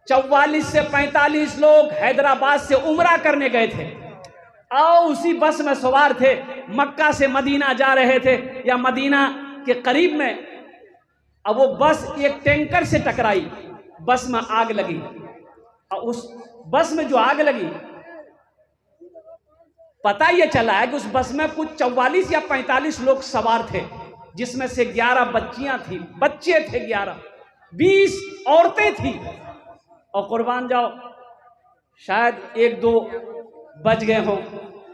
44 से 45 लोग हैदराबाद से उम्रा करने गए थे और उसी बस में सवार थे, मक्का से मदीना जा रहे थे या मदीना के करीब में। अब वो बस एक टैंकर से टकराई, बस में आग लगी और उस बस में जो आग लगी, पता ये चला है कि उस बस में कुछ 44 या 45 लोग सवार थे, जिसमें से 11 बच्चियां थी, बच्चे थे 11, 20 औरतें थी। और कुर्बान जाओ, शायद 1-2 बच गए हों,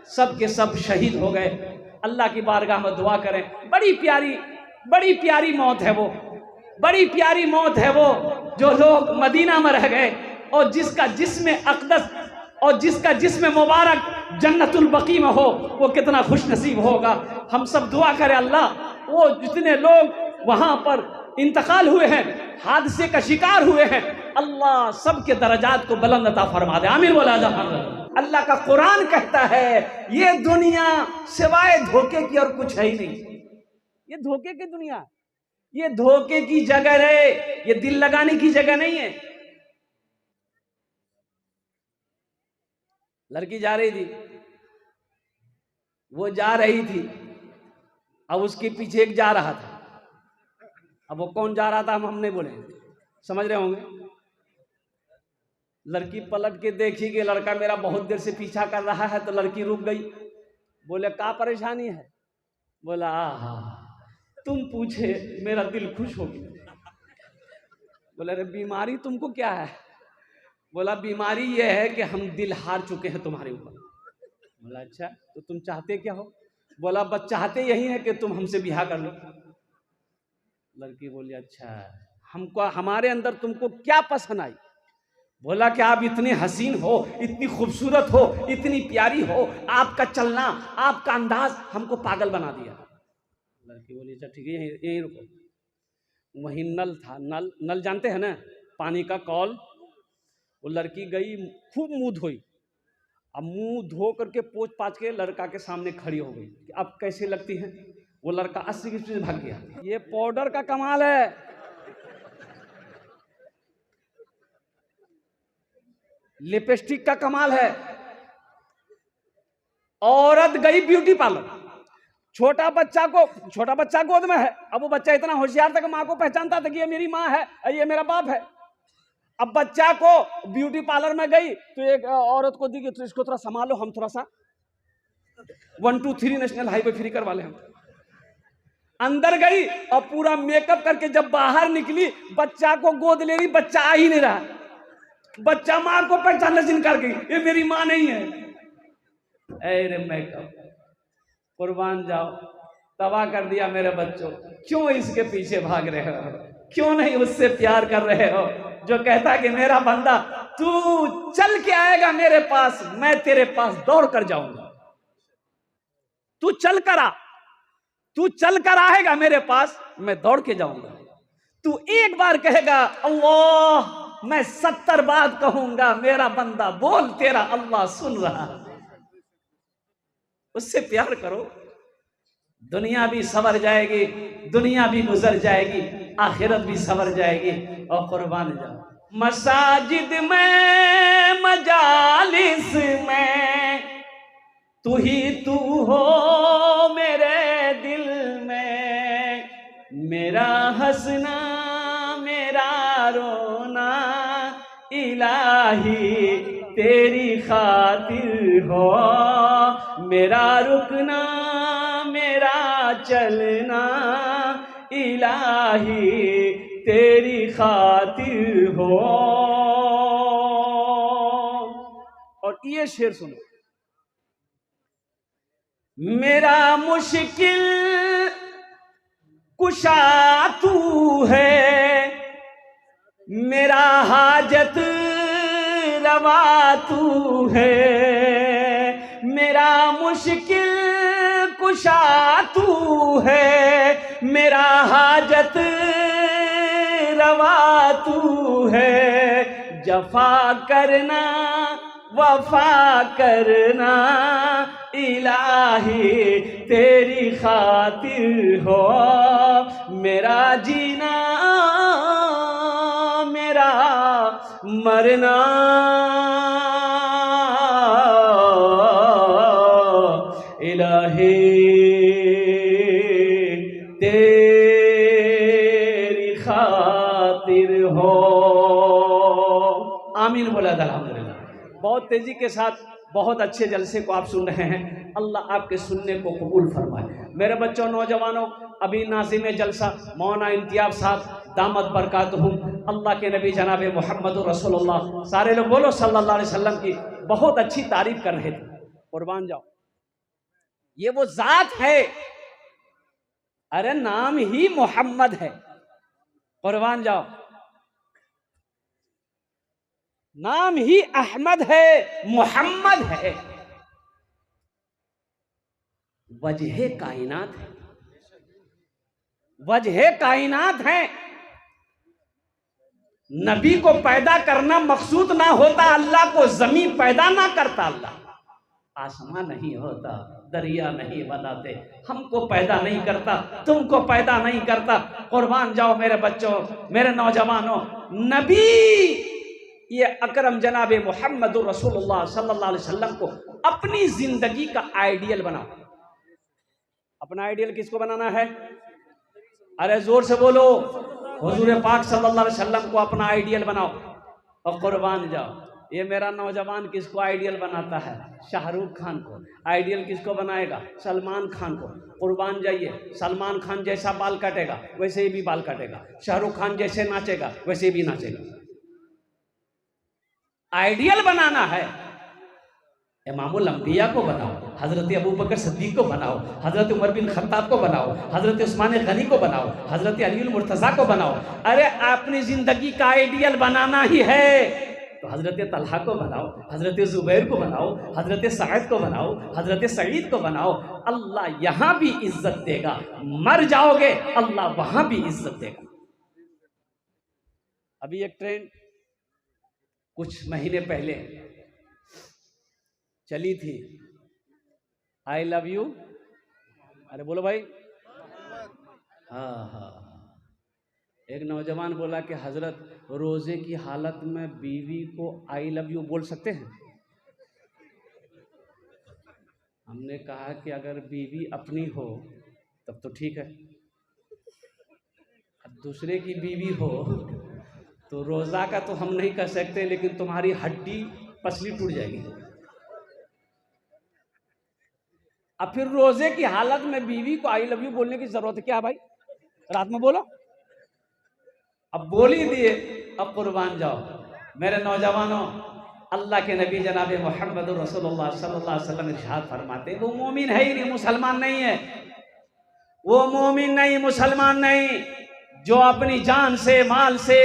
सब के सब शहीद हो गए। अल्लाह की बारगाह में दुआ करें। बड़ी प्यारी मौत है वो, बड़ी प्यारी मौत है वो, जो लोग मदीना में रह गए और जिसका जिस्म अक़दस और जिसका जिस्म मुबारक जन्नतुल बकी में हो, वो कितना खुश नसीब होगा। हम सब दुआ करें अल्लाह, वो जितने लोग वहां पर इंतकाल हुए हैं, हादसे का शिकार हुए हैं, अल्लाह सबके दर्जात को बुलंद अता फरमा दे। आमीन बोला जा। अल्लाह का कुरान कहता है ये दुनिया सिवाय धोखे की और कुछ है ही नहीं। ये धोखे की दुनिया, ये धोखे की जगह है, ये दिल लगाने की जगह नहीं है। लड़की जा रही थी, वो जा रही थी, अब उसके पीछे एक जा रहा था। अब वो कौन जा रहा था हम नहीं बोले, समझ रहे होंगे। लड़की पलट के देखी कि लड़का मेरा बहुत देर से पीछा कर रहा है, तो लड़की रुक गई। बोले क्या परेशानी है? बोला आहा, तुम पूछे मेरा दिल खुश हो गया। बोले अरे बीमारी तुमको क्या है? बोला बीमारी ये है कि हम दिल हार चुके हैं तुम्हारे ऊपर। बोला अच्छा, तो तुम चाहते क्या हो? बोला बस चाहते यही है कि तुम हमसे ब्याह कर लो। लड़की बोली अच्छा, हमको हमारे अंदर तुमको क्या पसंद आई? बोला कि आप इतने हसीन हो, इतनी खूबसूरत हो, इतनी प्यारी हो, आपका चलना, आपका अंदाज हमको पागल बना दिया। लड़की बोली अच्छा ठीक है, यहीं रुको। वहीं नल था, नल जानते हैं ना, पानी का कॉल। वो लड़की गई, खूब मुंह धोई। अब मुंह धो करके पोंछ पाछ के लड़का के सामने खड़ी हो गई कि अब कैसे लगती है। वो लड़का 80 की स्पीड से भाग गया। ये पाउडर का कमाल है। लिपस्टिक का कमाल है। औरत गई ब्यूटी पार्लर, छोटा बच्चा गोद में है। अब वो बच्चा इतना होशियार था कि माँ को पहचानता था कि ये मेरी माँ है, ये मेरा बाप है। अब बच्चा को ब्यूटी पार्लर में गई तो एक औरत को दी कि तो इसको थोड़ा संभालो, हम थोड़ा सा 1 2 3 नेशनल हाईवे फ्री करवा ले। हम अंदर गई और पूरा मेकअप करके जब बाहर निकली, बच्चा को गोद ले रही, बच्चा आ ही नहीं रहा। बच्चा माँ को पहचानने से इनकार गई, ये मेरी माँ नहीं है। अरे मेकअप, कुर्बान जाओ, तबाह कर दिया मेरे बच्चों। क्यों इसके पीछे भाग रहे हो? क्यों नहीं उससे प्यार कर रहे हो जो कहता है कि मेरा बंदा तू चल के आएगा मेरे पास, मैं तेरे पास दौड़ कर जाऊंगा। तू चल कर आएगा मेरे पास, मैं दौड़ के जाऊंगा। तू एक बार कहेगा अल्लाह, मैं 70 बार कहूंगा मेरा बंदा बोल, तेरा अल्लाह सुन रहा। उससे प्यार करो, दुनिया भी संवर जाएगी, दुनिया भी गुजर जाएगी, आखिरत भी संवर जाएगी। और कुर्बान जाओ, मसाजिद में मजालिस में तू ही तू हो मेरे दिल में, मेरा हंसना मेरा रोना इलाही तेरी खातिर हो, मेरा रुकना मेरा चलना इलाही तेरी खातिर हो। और ये शेर सुनो, मेरा मुश्किल कुशा तू है, मेरा हाजत रवा तू है, मेरा मुश्किल कुशा तू है, मेरा हाजत रवा तू है। जफा करना वफा करना इलाही तेरी खातिर हो, मेरा जीना मेरा मरना इलाही तेरी खातिर हो। आमीन बोला अल्हम्दुलिल्लाह। बहुत तेजी के साथ बहुत अच्छे जलसे को आप सुन रहे हैं, अल्लाह आपके सुनने को कबूल फरमाए। मेरे बच्चों, नौजवानों, अभी नाज़िम जलसा मौलाना इम्तियाज़ साहब दामत बरकातुहुम, अल्लाह के नबी जनाब मोहम्मद रसूलुल्लाह, सारे लोग बोलो सल्लल्लाहु अलैहि वसल्लम की बहुत अच्छी तारीफ कर रहे थे। कुर्बान जाओ, ये वो जात है, अरे नाम ही मोहम्मद है। कुर्बान जाओ, नाम ही अहमद है, मोहम्मद है, वजह कायनात है, वजह कायनात है। नबी को पैदा करना मकसूद ना होता, अल्लाह को जमीन पैदा ना करता, अल्लाह आसमां नहीं होता, दरिया नहीं बनाते, हमको पैदा नहीं करता, तुमको पैदा नहीं करता। कुर्बान जाओ मेरे बच्चों, मेरे नौजवानों, नबी ये अकरम जनाब मोहम्मद रसूलुल्लाह सल्लल्लाहु अलैहि वसल्लम को अपनी जिंदगी का आइडियल बनाओ। अपना आइडियल किसको बनाना है? अरे जोर से बोलो, हुजूर पाक सल्लल्लाहु अलैहि वसल्लम को अपना आइडियल बनाओ। और कुर्बान जाओ, ये मेरा नौजवान किसको आइडियल बनाता है? शाहरुख खान को। आइडियल किसको बनाएगा? सलमान खान को। कुर्बान जाइए, सलमान खान जैसा बाल काटेगा वैसे ही भी बाल काटेगा, शाहरुख खान जैसे नाचेगा वैसे भी नाचेगा। आइडियल बनाना है, इमामुल अंबिया को बनाओ, हजरत अबू बकर सिद्दीक को बनाओ, हजरत उमर बिन खत्ताब को बनाओ, हजरत उस्मान गनी को बनाओ, हजरत अली मुर्तजा को बनाओ। अरे अपनी जिंदगी का आइडियल बनाना ही है तो हजरत तलहा को बनाओ, हजरत जुबैर को बनाओ, हजरत सईद को बनाओ, हजरत सईद को बनाओ। अल्लाह यहां भी इज्जत देगा, मर जाओगे अल्लाह वहां भी इज्जत देगा। अभी एक ट्रेंड कुछ महीने पहले चली थी, आई लव यू, अरे बोलो भाई, हाँ, एक नौजवान बोला कि हजरत रोजे की हालत में बीवी को आई लव यू बोल सकते हैं? हमने कहा कि अगर बीवी अपनी हो तब तो ठीक है, अब दूसरे की बीवी हो तो रोजा का तो हम नहीं कर सकते, लेकिन तुम्हारी हड्डी पसली टूट जाएगी। अब फिर रोजे की हालत में बीवी को आई लव यू बोलने की जरूरत है क्या भाई? रात में बोलो, अब बोल ही दिए। अब कुर्बान जाओ मेरे नौजवानों, अल्लाह के नबी जनाब मोहम्मद रसूलुल्लाह सल्लल्लाहु अलैहि वसल्लम इरशाद फरमाते, वो मोमिन है ही नहीं, मुसलमान नहीं है, वो मोमिन नहीं, मुसलमान नहीं, जो अपनी जान से, माल से,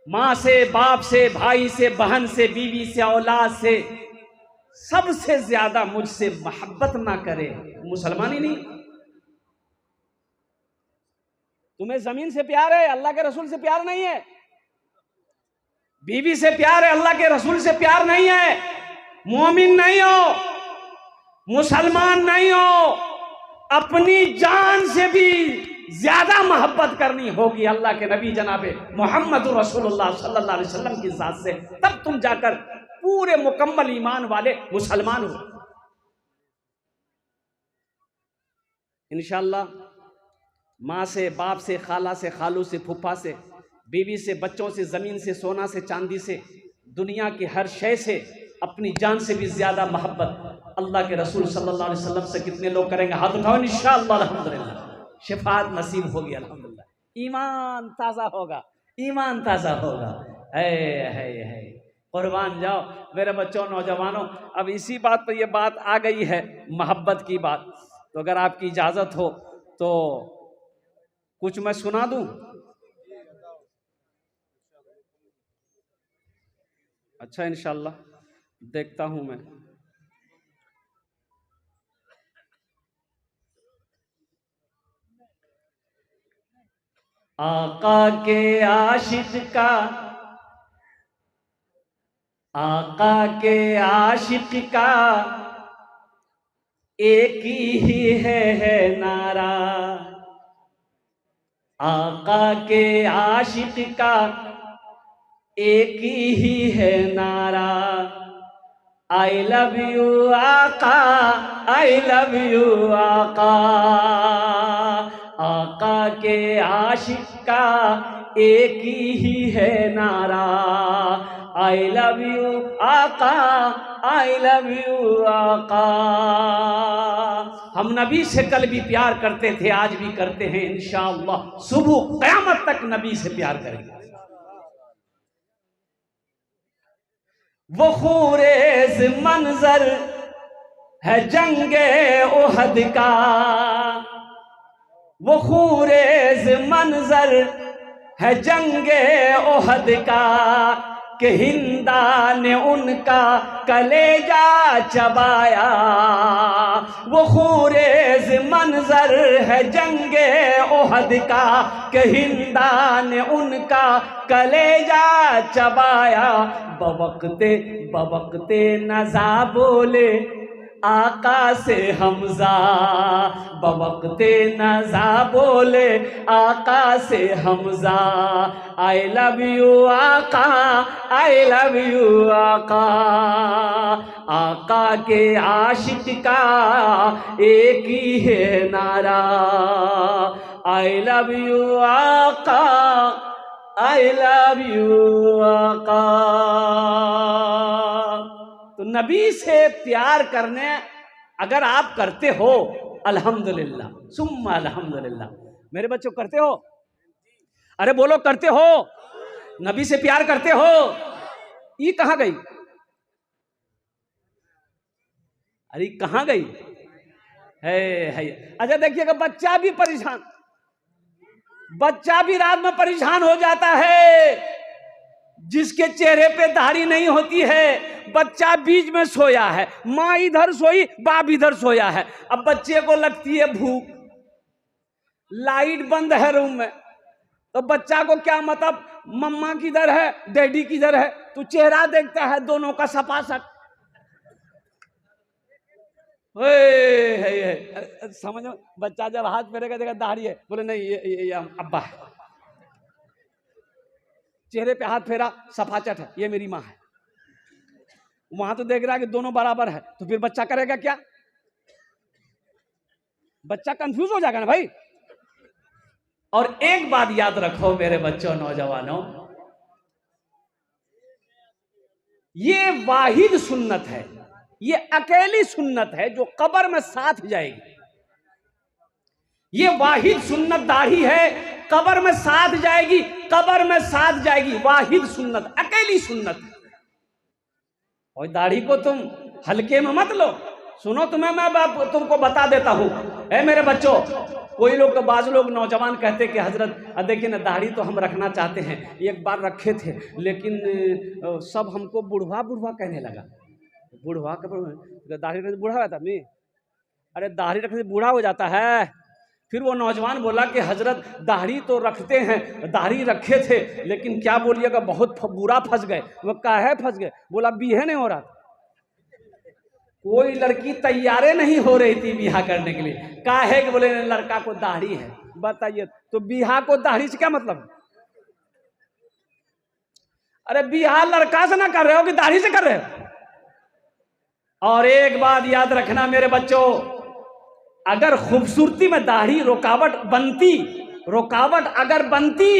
माँ से, बाप से, भाई से, बहन से, बीवी से, औलाद से, सबसे ज्यादा मुझसे मोहब्बत ना करे, मुसलमान ही नहीं। तुम्हें जमीन से प्यार है, अल्लाह के रसूल से प्यार नहीं है, बीवी से प्यार है, अल्लाह के रसूल से प्यार नहीं है, मोमिन नहीं हो, मुसलमान नहीं हो, अपनी जान से भी ज्यादा मोहब्बत करनी होगी अल्लाह के नबी जनाबे मोहम्मद रसूलुल्लाह सल्लल्लाहु अलैहि वसल्लम की जात से, तब तुम जाकर पूरे मुकम्मल ईमान वाले मुसलमान हो। इंशाअल्लाह माँ से, बाप से, खाला से, खालू से, फूफा से, बीवी से, बच्चों से, जमीन से, सोना से, चांदी से, दुनिया की हर शय से, अपनी जान से भी ज्यादा मोहब्बत अल्लाह के रसूल सल्लल्लाहु अलैहि वसल्लम से कितने लोग करेंगे? हाथ उठाओ, इंशाअल्लाह अल्हम्दुलिल्लाह शिफात नसीब होगी, अल्हम्दुलिल्लाह, ईमान ताज़ा होगा, ईमान ताज़ा होगा। है कुर्बान जाओ मेरे बच्चों, नौजवानों, अब इसी बात पर यह बात आ गई है, मोहब्बत की बात, तो अगर आपकी इजाज़त हो तो कुछ मैं सुना दूं? अच्छा, इंशाअल्लाह देखता हूं मैं। आका के आशिक का, आका के आशिक का एक ही है नारा, आका के आशिक का एक ही है नारा, आई लव यू आका, आई लव यू आका। आका के आशिक का एक ही है नारा, आई लव यू आका, आई लव यू आका। हम नबी से कल भी प्यार करते थे, आज भी करते हैं, इंशाअल्लाह सुबह क़यामत तक नबी से प्यार करेंगे। वो खूरेज मंजर है जंगे उहद का, वो खूरेज मंजर है जंगे उहद का, कि हिंदा ने उनका कलेजा चबाया। वो खूरेज मंजर है जंगे उहद का, कि हिंदा ने उनका कलेजा चबाया। बवक्ते बवक्ते नज़ा बोले आका से हमजा, बवक्ते नज़ा बोले आका से हमजा। आई लव यू आका, आई लव यू आका। आका के आशिक का एक ही है नारा, आई लव यू आका, आई लव यू आका। तो नबी से प्यार करने अगर आप करते हो, अल्हम्दुलिल्लाह सुम्मा अल्हम्दुलिल्लाह। मेरे बच्चों करते हो? अरे बोलो करते हो? नबी से प्यार करते हो? ये कहां गई? अरे कहां गई है। अच्छा देखिएगा, बच्चा भी परेशान, बच्चा भी रात में परेशान हो जाता है। जिसके चेहरे पे दाढ़ी नहीं होती है, बच्चा बीच में सोया है, माँ इधर सोई, बाप इधर सोया है। अब बच्चे को लगती है भूख, लाइट बंद है रूम में, तो बच्चा को क्या मतलब, मम्मा किधर है, डैडी किधर है, तो चेहरा देखता है दोनों का सपासप। समझ में? बच्चा जब हाथ फेरेगा देखा दाढ़ी है, बोले नहीं ये अब्बा है। चेहरे पे हाथ फेरा, सफाचट है, ये मेरी माँ है। वहां तो देख रहा है कि दोनों बराबर है, तो फिर बच्चा करेगा क्या? बच्चा कंफ्यूज हो जाएगा ना भाई। और एक बात याद रखो मेरे बच्चों, नौजवानों, ये वाहिद सुन्नत है, ये अकेली सुन्नत है जो कब्र में साथ जाएगी। ये वाहिद सुन्नत दाढ़ी है, कब्र में साथ जाएगी, कब्र में साथ जाएगी। वाहिद सुन्नत, अकेली सुन्नत। और दाढ़ी को तुम हल्के में मत लो। सुनो, तुम्हें मैं तुमको बता देता हूं, ऐ मेरे बच्चों। कोई लोग, बाज लोग नौजवान कहते कि हजरत देखिए ना, दाढ़ी तो हम रखना चाहते हैं, एक बार रखे थे, लेकिन सब हमको बुढ़वा बुढ़वा कहने लगा। बुढ़वा का दाढ़ी रखने से बूढ़ा हो जाता मैं? अरे दाढ़ी रखने से बूढ़ा हो जाता है। फिर वो नौजवान बोला कि हजरत दाढ़ी तो रखते हैं, दाढ़ी रखे थे, लेकिन क्या बोलिएगा बहुत बुरा फंस गए। वो काहे फंस गए? बोला बीहे नहीं हो रहा, कोई लड़की तैयारे नहीं हो रही थी बिहा करने के लिए। काहे कि बोले लड़का को दाढ़ी है। बताइए, तो बिहा को दाढ़ी से क्या मतलब? अरे बिहा लड़का से ना कर रहे हो कि दाढ़ी से कर रहे हो? और एक बात याद रखना मेरे बच्चों, अगर खूबसूरती में दाढ़ी रुकावट अगर बनती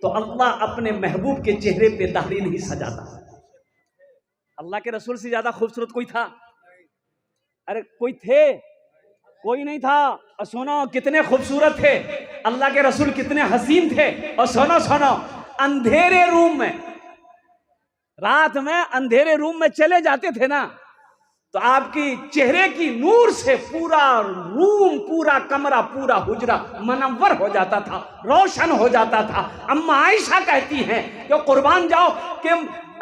तो अल्लाह अपने महबूब के चेहरे पे दाढ़ी नहीं सजाता। अल्लाह के रसूल से ज्यादा खूबसूरत कोई था? अरे कोई थे? कोई नहीं था। और सुनो कितने खूबसूरत थे अल्लाह के रसूल, कितने हसीन थे। और सुनो अंधेरे रूम में, रात में अंधेरे रूम में चले जाते थे ना, तो आपकी चेहरे की नूर से पूरा रूम, पूरा कमरा, पूरा हुजरा मनव्वर हो जाता था, रोशन हो जाता था। अम्मा आयशा कहती हैं कि कुर्बान जाओ कि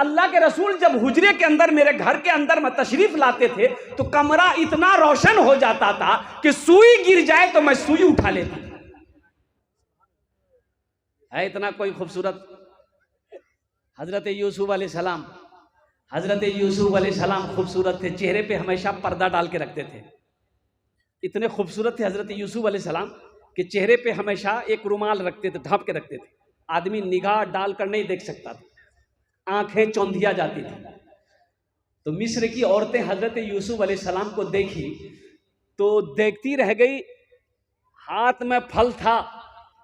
अल्लाह के रसूल जब हुजरे के अंदर, मेरे घर के अंदर में तशरीफ लाते थे, तो कमरा इतना रोशन हो जाता था कि सुई गिर जाए तो मैं सुई उठा लेती। है इतना कोई खूबसूरत? हजरत यूसुफ अलैहिस्सलाम, हजरत यूसुफ अलैहिस्सलाम खूबसूरत थे, चेहरे पे हमेशा पर्दा डाल के रखते थे। इतने खूबसूरत थे हजरत यूसुफ अलैहिस्सलाम कि चेहरे पे हमेशा एक रुमाल रखते थे, ढांप के रखते थे, आदमी निगाह डालकर नहीं देख सकता था। आंखें चौंधिया जाती थी। तो मिस्र की औरतें हजरत यूसुफ अलैहिस्सलाम को देखी तो देखती रह गई। हाथ में फल था,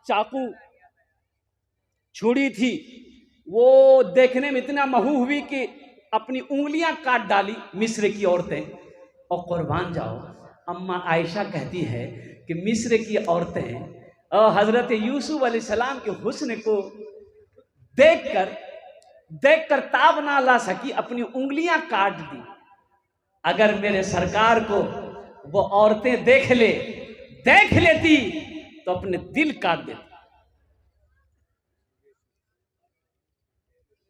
चाकू छुरी थी, वो देखने में इतना महू हुई कि अपनी उंगलियां काट डाली मिस्र की औरतें। और कुर्बान जाओ, अम्मा आयशा कहती है कि मिस्र की औरतें हजरत यूसुफ अलैहिस्सलाम के हुस्न को देखकर ताब ना ला सकी, अपनी उंगलियां काट दी। अगर मेरे सरकार को वो औरतें देख लेती तो अपने दिल काट देती।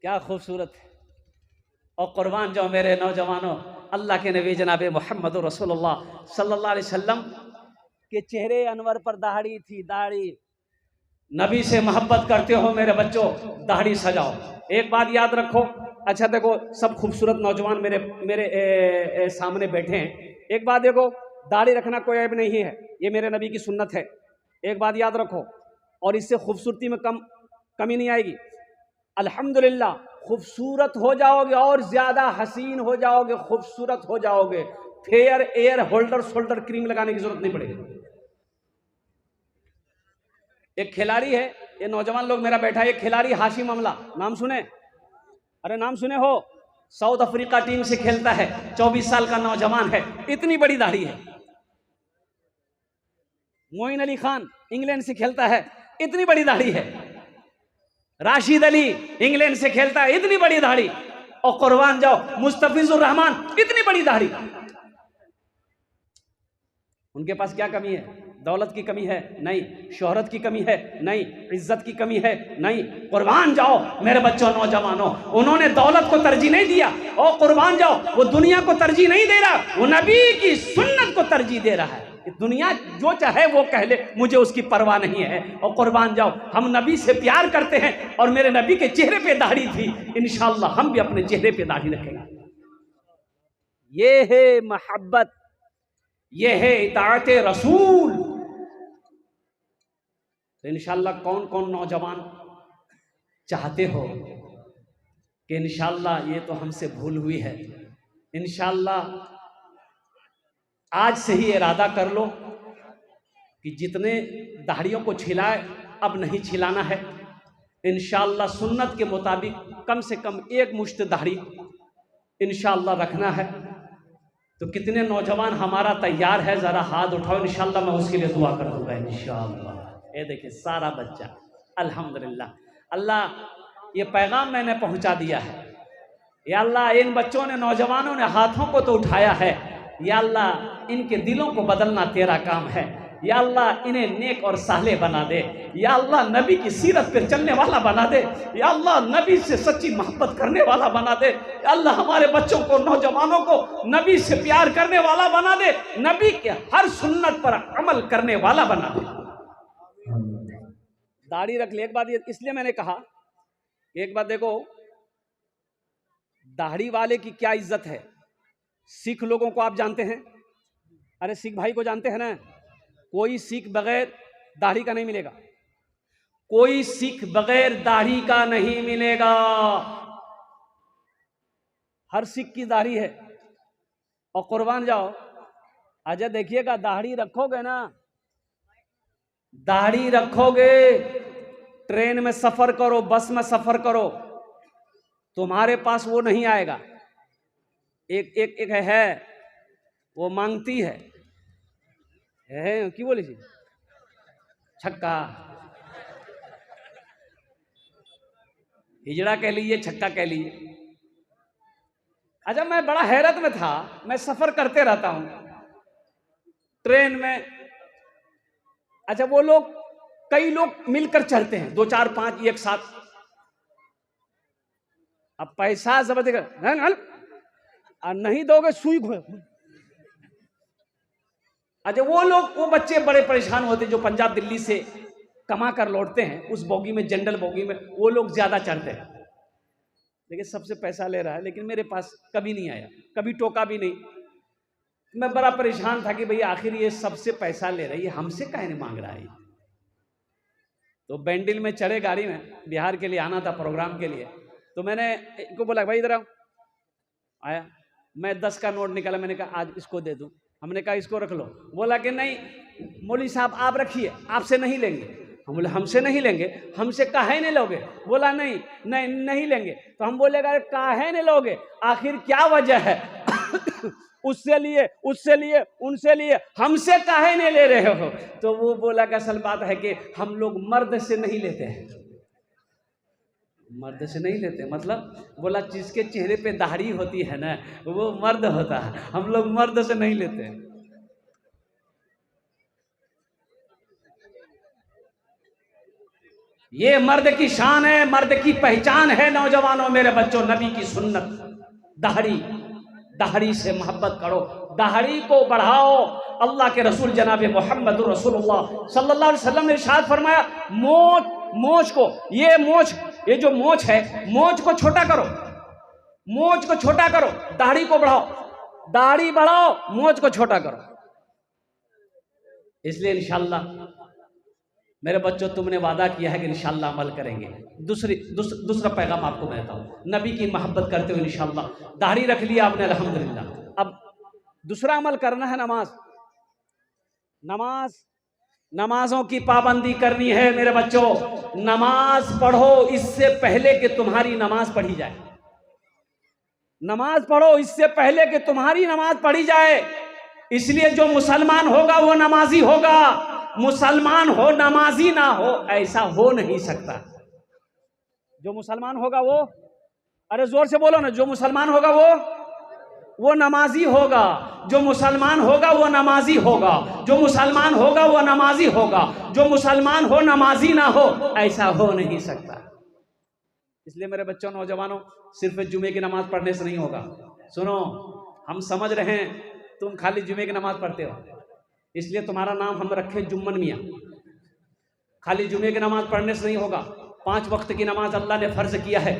क्या खूबसूरत है। और कुर्बान जाओ मेरे नौजवानों, अल्लाह के नबी जनाब मोहम्मद रसूलुल्लाह सल्लल्लाहु अलैहि वसल्लम के चेहरे अनवर पर दाढ़ी थी। दाढ़ी, नबी से मोहब्बत करते हो मेरे बच्चों, दाढ़ी सजाओ। एक बात याद रखो, अच्छा देखो, सब खूबसूरत नौजवान मेरे सामने बैठे हैं। एक बात देखो, दाढ़ी रखना कोई ऐब नहीं है, ये मेरे नबी की सुन्नत है। एक बात याद रखो, और इससे खूबसूरती में कमी नहीं आएगी। अल्हम्दुलिल्लाह खूबसूरत हो जाओगे और ज्यादा हसीन हो जाओगे, खूबसूरत हो जाओगे। Fair air holder shoulder cream लगाने की जरूरत नहीं पड़ेगी। एक खिलाड़ी है, ये नौजवान लोग मेरा बैठा है, एक खिलाड़ी हाशिम अमला, नाम सुने? अरे नाम सुने हो? साउथ अफ्रीका टीम से खेलता है, 24 साल का नौजवान है, इतनी बड़ी दाढ़ी है। मोइन अली खान इंग्लैंड से खेलता है, इतनी बड़ी दाढ़ी है। राशिद अली इंग्लैंड से खेलता है, इतनी बड़ी दाढ़ी। और कुर्बान जाओ मुस्तफिजुर रहमान, इतनी बड़ी दाढ़ी। उनके पास क्या कमी है? दौलत की कमी है? नहीं। शोहरत की कमी है? नहीं। इज्जत की कमी है? नहीं। कुर्बान जाओ मेरे बच्चों नौजवानों, उन्होंने दौलत को तरजीह नहीं दिया। और कुर्बान जाओ, वो दुनिया को तरजीह नहीं दे रहा, वो नबी की सुन्नत को तरजीह दे रहा है। दुनिया जो चाहे वो कह ले, मुझे उसकी परवाह नहीं है। और कुर्बान जाओ, हम नबी से प्यार करते हैं और मेरे नबी के चेहरे पे दाढ़ी थी, इंशाअल्लाह हम भी अपने चेहरे पे दाढ़ी रखेंगे। ये है मोहब्बत, ये है इताअत रसूल। तो इंशाअल्लाह कौन कौन नौजवान चाहते हो कि इंशाअल्लाह ये तो हमसे भूल हुई है, इंशाअल्लाह आज से ही इरादा कर लो कि जितने दाढ़ियों को छिलाए अब नहीं छिलाना है। इंशाअल्लाह सुन्नत के मुताबिक कम से कम एक मुश्त दाढ़ी इंशाअल्लाह रखना है। तो कितने नौजवान हमारा तैयार है, जरा हाथ उठाओ, इंशाअल्लाह मैं उसके लिए दुआ कर दूंगा इंशाअल्लाह। ये देखिए सारा बच्चा, अल्हम्दुलिल्लाह। अल्लाह ये पैगाम मैंने पहुंचा दिया है। या अल्लाह इन बच्चों ने, नौजवानों ने हाथों को तो उठाया है, या अल्लाह इनके दिलों को बदलना तेरा काम है। या अल्लाह इन्हें नेक और साले बना दे। या अल्लाह नबी की सीरत पर चलने वाला बना दे। या अल्लाह नबी से सच्ची मोहब्बत करने वाला बना दे। या अल्लाह हमारे बच्चों को, नौजवानों को नबी से प्यार करने वाला बना दे, नबी के हर सुन्नत पर अमल करने वाला बना दे। दाढ़ी रख ले। एक बात इसलिए मैंने कहा, एक बात देखो, दाढ़ी वाले की क्या इज्जत है। सिख लोगों को आप जानते हैं, अरे सिख भाई को जानते हैं ना, कोई सिख बगैर दाढ़ी का नहीं मिलेगा, कोई सिख बगैर दाढ़ी का नहीं मिलेगा। हर सिख की दाढ़ी है। और कुर्बान जाओ, अजय देखिएगा, दाढ़ी रखोगे ना, दाढ़ी रखोगे, ट्रेन में सफर करो, बस में सफर करो, तुम्हारे पास वो नहीं आएगा। एक है वो मांगती है की बोली थी, छक्का, हिजड़ा कह लीजिए, छक्का कह लीजिए। अच्छा मैं बड़ा हैरत में था, मैं सफर करते रहता हूं ट्रेन में। अच्छा वो लोग, कई लोग मिलकर चलते हैं, 2 4 5 एक साथ। अब पैसा जबरदस्त नहीं दोगे सुई घो। अच्छा वो लोग, वो बच्चे बड़े परेशान होते जो पंजाब दिल्ली से कमा कर लौटते हैं, उस बोगी में, जनरल बोगी में वो लोग ज्यादा चढ़ते हैं। लेकिन सबसे पैसा ले रहा है, लेकिन मेरे पास कभी नहीं आया, कभी टोका भी नहीं। मैं बड़ा परेशान था कि भैया आखिर ये सबसे पैसा ले रही है, हमसे काहे नहीं मांग रहा है। तो बैंडिल में चढ़े गाड़ी में, बिहार के लिए आना था प्रोग्राम के लिए। तो मैंने इनको बोला भाई इधर आओ। आया, मैं 10 का नोट निकाला, मैंने कहा आज इसको दे दूं। हमने कहा इसको रख लो। बोला कि नहीं मौलवी साहब आप रखिए, आपसे नहीं लेंगे। हम बोले हमसे नहीं लेंगे, हमसे काहे नहीं लोगे? बोला नहीं नहीं नहीं लेंगे। तो हम बोले काहे नहीं लोगे, आखिर क्या वजह है? उससे लिए, उससे लिए, उनसे लिए, हमसे काहे नहीं ले रहे हो? तो वो बोला कि असल बात है कि हम लोग मर्द से नहीं लेते हैं। मर्द से नहीं लेते मतलब? बोला जिसके चेहरे पे दाढ़ी होती है ना वो मर्द होता है, हम लोग मर्द से नहीं लेते हैं। ये मर्द की शान है, मर्द की पहचान है। नौजवानों, मेरे बच्चों, नबी की सुन्नत दाढ़ी, दाढ़ी से मोहब्बत करो, दाढ़ी को बढ़ाओ। अल्लाह के रसूल जनाब मोहम्मद रसूलुल्लाह सल्लल्लाहु अलैहि वसल्लम ने इरशाद फरमाया, मोच को, ये जो मोच है, मोच को छोटा करो, मोच को छोटा करो, दाढ़ी को बढ़ाओ, दाढ़ी बढ़ाओ, मोच को छोटा करो। इसलिए इंशाअल्लाह मेरे बच्चों, तुमने वादा किया है कि इंशाअल्लाह अमल करेंगे। दूसरा पैगाम आपको मैं देता हूँ, नबी की मोहब्बत करते हुए इंशाअल्लाह। दाढ़ी रख लिया आपने अल्हम्दुलिल्लाह। अब दूसरा अमल करना है नमाजों की पाबंदी करनी है। मेरे बच्चों, नमाज पढ़ो इससे पहले कि तुम्हारी नमाज पढ़ी जाए। नमाज पढ़ो इससे पहले कि तुम्हारी नमाज पढ़ी जाए। इसलिए जो मुसलमान होगा वो नमाजी होगा, मुसलमान हो नमाजी ना हो, ऐसा हो नहीं सकता। जो मुसलमान होगा वो, अरे जोर से बोलो ना, जो मुसलमान होगा वो नमाजी होगा। जो मुसलमान होगा वो नमाजी होगा, जो मुसलमान होगा वो नमाजी होगा। जो मुसलमान हो नमाजी ना हो, ऐसा हो नहीं सकता। इसलिए मेरे बच्चों, नौजवानों, सिर्फ जुमे की नमाज पढ़ने से नहीं होगा। सुनो, हम समझ रहे हैं तुम खाली जुमे की नमाज पढ़ते हो, इसलिए तुम्हारा नाम हम रखे जुम्मन मियाँ। खाली जुमे की नमाज पढ़ने से नहीं होगा। 5 वक्त की नमाज अल्लाह ने फर्ज किया है,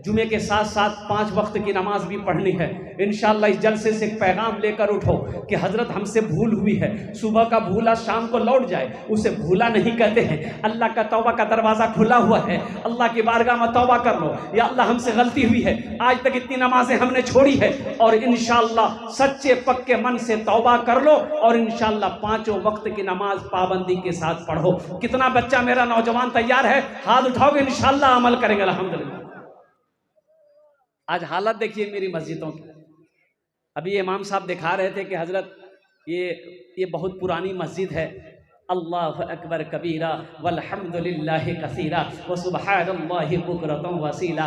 जुमे के साथ साथ 5 वक्त की नमाज भी पढ़नी है। इंशाअल्लाह इस जलसे से एक पैगाम लेकर उठो कि हजरत हमसे भूल हुई है, सुबह का भूला शाम को लौट जाए, उसे भूला नहीं कहते हैं। अल्लाह का तौबा का दरवाज़ा खुला हुआ है, अल्लाह की बारगाह में तौबा कर लो, या अल्लाह हमसे गलती हुई है, आज तक इतनी नमाजें हमने छोड़ी है, और इंशाअल्लाह सच्चे पक्के मन से तौबा कर लो, और इंशाअल्लाह 5 वक्त की नमाज पाबंदी के साथ पढ़ो। कितना बच्चा मेरा नौजवान तैयार है? हाथ उठाओगे, इंशाअल्लाह अमल करेंगे अल्हम्दुलिल्लाह। आज हालत देखिए मेरी मस्जिदों की। अभी इमाम साहब दिखा रहे थे कि हजरत ये बहुत पुरानी मस्जिद है। अल्लाहु अकबर कबीरा वल्हम्दुलिल्लाहि कसीरा व सुब्हानल्लाहि बुकरतन वसीला।